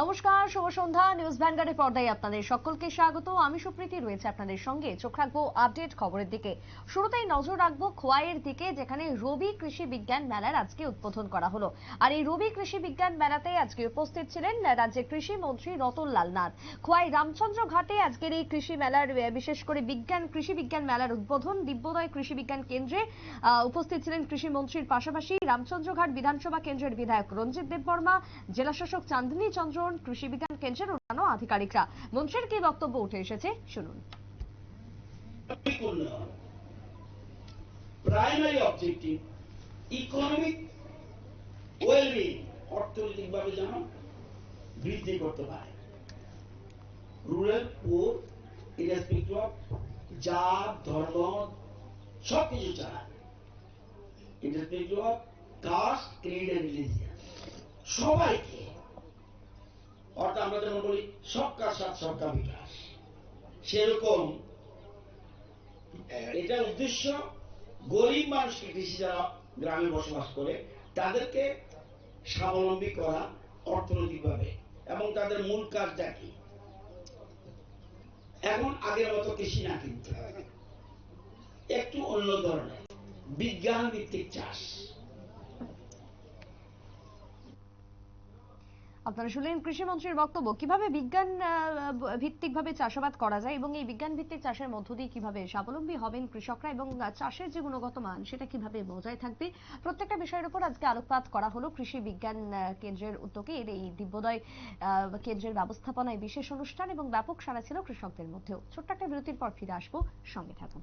নমস্কার, শুভ সন্ধ্যা। নিউজ ভ্যানগার্ডের পর্দায় আপনাদের সকলকে স্বাগত। আমি সুপ্রীতি রয়েছে আপনাদের সঙ্গে। চোখ রাখবো আপডেট খবরের দিকে। শুরুতেই নজর রাখবো খোয়াইয়ের দিকে, যেখানে রবি কৃষি বিজ্ঞান মেলার আজকে উদ্বোধন করা হলো। আর এই রবি কৃষি বিজ্ঞান মেলাতে আজকে উপস্থিত ছিলেন রাজ্যের কৃষি মন্ত্রী রতনলাল নাথ। খোয়াই রামচন্দ্র ঘাটে আজকের এই কৃষি মেলার, বিশেষ করে কৃষি বিজ্ঞান মেলার উদ্বোধন দিব্যোদয় কৃষি বিজ্ঞান কেন্দ্রে উপস্থিত ছিলেন কৃষি মন্ত্রীর পাশাপাশি রামচন্দ্রঘাট বিধানসভা কেন্দ্রের বিধায়ক রঞ্জিত দেববর্মা, জেলা শাসক চাঁদনী চন্দ্র, কৃষি বিজ্ঞান কেন্দ্রের অন্যান্য আধিকারিকরা। মন্ত্রীর কি বক্তব্য উঠে এসেছে শুনুন। প্রাইমারি অবজেক্টিভ ইকোনমিক ওয়েলবিং, অর্থনৈতিকভাবে যেন বৃদ্ধি করতে পারে। রুরাল পুর ইরেসপেক্টিভ অফ জাত, ধর্ম, সবকিছু ছাড়া, irrespective of caste, creed and religion, সবাইকে, অর্থাৎ আমরা যেমন বলি সবকা সাথ সবকা বিকাশ, সেরকম এটার উদ্দেশ্য গরিব মানুষকে, কৃষি যারা গ্রামে বসবাস করে তাদেরকে স্বাবলম্বী করা অর্থনৈতিকভাবে, এবং তাদের মূল কাজটা কি, এখন আগের মতো কৃষি না, কিন্তু একটু অন্য ধরনের বিজ্ঞান ভিত্তিক চাষ। আপনারা শুনলেন কৃষিমন্ত্রীর বক্তব্য। কিভাবে বিজ্ঞান ভিত্তিক ভাবে চাষাবাদ করা যায় এবং এই বিজ্ঞান ভিত্তিক চাষের মধ্য দিয়ে কিভাবে স্বাবলম্বী হবেন কৃষকরা এবং চাষের যে গুণগত মান সেটা কিভাবে বজায় থাকবে, প্রত্যেকটা বিষয়ের উপর আজকে আলোকপাত করা হলো কৃষি বিজ্ঞান কেন্দ্রের উদ্যোগে। এই দিব্যোদয় কেন্দ্রের ব্যবস্থাপনায় বিশেষ অনুষ্ঠান এবং ব্যাপক সাড়া ছিল কৃষকদের মধ্যেও। ছোট্ট একটা বিরতির পর ফিরে আসবো, সঙ্গে থাকুন।